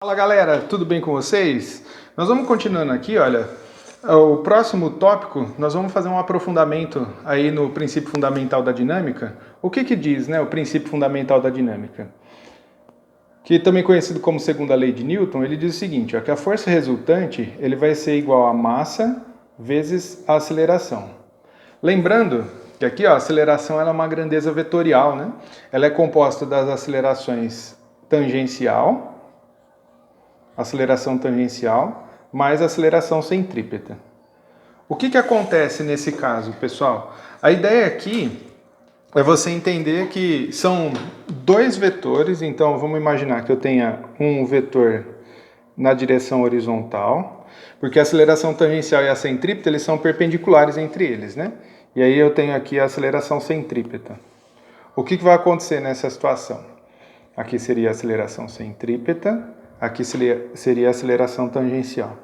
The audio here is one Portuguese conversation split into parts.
Fala galera, tudo bem com vocês? Nós vamos continuando aqui, olha, o próximo tópico nós vamos fazer um aprofundamento aí no princípio fundamental da dinâmica. O que diz, né, o princípio fundamental da dinâmica? Que também conhecido como segunda lei de Newton, ele diz o seguinte, ó, que a força resultante ele vai ser igual a massa vezes a aceleração. Lembrando que aqui ó, a aceleração ela é uma grandeza vetorial, né? Ela é composta das acelerações aceleração tangencial, mais aceleração centrípeta. O que acontece nesse caso, pessoal? A ideia aqui é você entender que são dois vetores, então vamos imaginar que eu tenha um vetor na direção horizontal, porque a aceleração tangencial e a centrípeta eles são perpendiculares entre eles, né? E aí eu tenho aqui a aceleração centrípeta. O que vai acontecer nessa situação? Aqui seria a aceleração centrípeta, aqui seria a aceleração tangencial.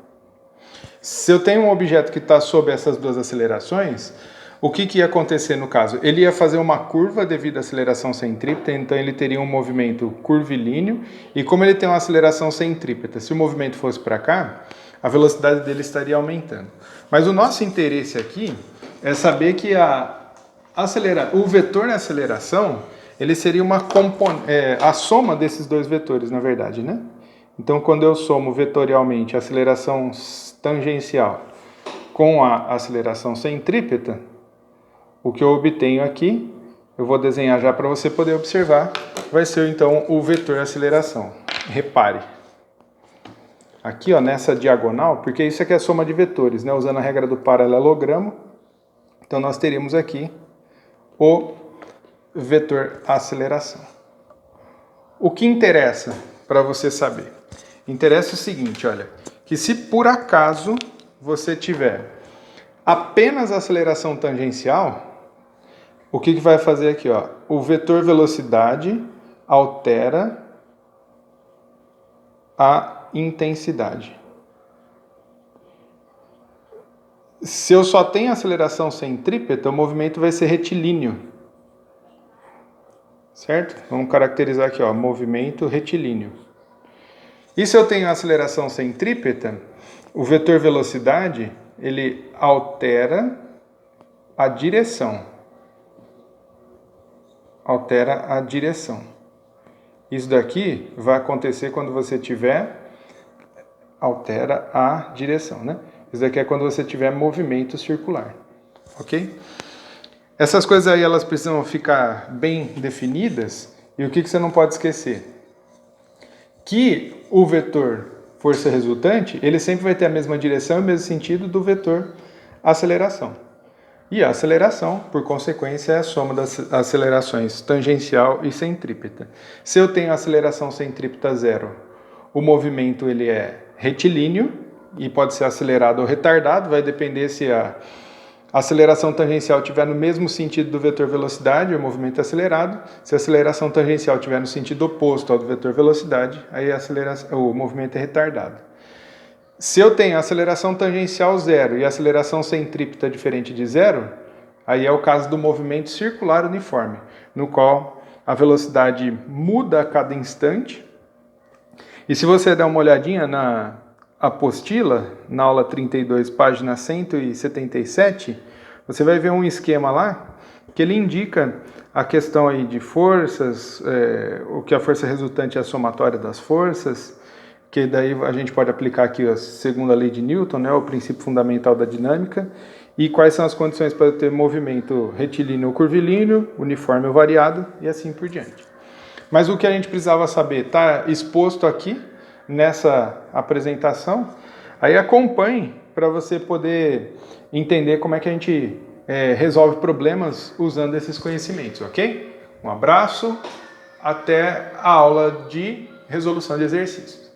Se eu tenho um objeto que está sob essas duas acelerações, o que ia acontecer no caso? Ele ia fazer uma curva devido à aceleração centrípeta, então ele teria um movimento curvilíneo, e como ele tem uma aceleração centrípeta, se o movimento fosse para cá, a velocidade dele estaria aumentando. Mas o nosso interesse aqui é saber que o vetor na aceleração, ele seria a soma desses dois vetores, na verdade, né? Então, quando eu somo vetorialmente a aceleração tangencial com a aceleração centrípeta, o que eu obtenho aqui, eu vou desenhar já para você poder observar, vai ser então o vetor aceleração. Repare, aqui ó, nessa diagonal, porque isso aqui é a soma de vetores, né? Usando a regra do paralelogramo, então nós teríamos aqui o vetor aceleração. O que interessa para você saber? Interessa o seguinte, olha, que se por acaso você tiver apenas aceleração tangencial, o que vai fazer aqui, ó? O vetor velocidade altera a intensidade. Se eu só tenho aceleração centrípeta, o movimento vai ser retilíneo. Certo? Vamos caracterizar aqui, ó, movimento retilíneo. E se eu tenho aceleração centrípeta, o vetor velocidade, ele altera a direção. Altera a direção. Isso daqui vai acontecer quando você tiver... Altera a direção, né? Isso daqui é quando você tiver movimento circular. Ok? Essas coisas aí, elas precisam ficar bem definidas. E o que você não pode esquecer? Que o vetor força resultante, ele sempre vai ter a mesma direção e o mesmo sentido do vetor aceleração. E a aceleração, por consequência, é a soma das acelerações tangencial e centrípeta. Se eu tenho aceleração centrípeta zero, o movimento ele é retilíneo e pode ser acelerado ou retardado, vai depender se a aceleração tangencial estiver no mesmo sentido do vetor velocidade, o movimento é acelerado. Se a aceleração tangencial estiver no sentido oposto ao do vetor velocidade, aí o movimento é retardado. Se eu tenho aceleração tangencial zero e aceleração centrípeta diferente de zero, aí é o caso do movimento circular uniforme, no qual a velocidade muda a cada instante. E se você der uma olhadinha na apostila, na aula 32, página 177, você vai ver um esquema lá que ele indica a questão aí de forças, o que a força resultante é a somatória das forças, que daí a gente pode aplicar aqui a segunda lei de Newton, né, o princípio fundamental da dinâmica, e quais são as condições para ter movimento retilíneo ou curvilíneo, uniforme ou variado, e assim por diante. Mas o que a gente precisava saber está exposto aqui, nessa apresentação, aí acompanhe para você poder entender como é que a gente resolve problemas usando esses conhecimentos, ok? Um abraço, até a aula de resolução de exercícios.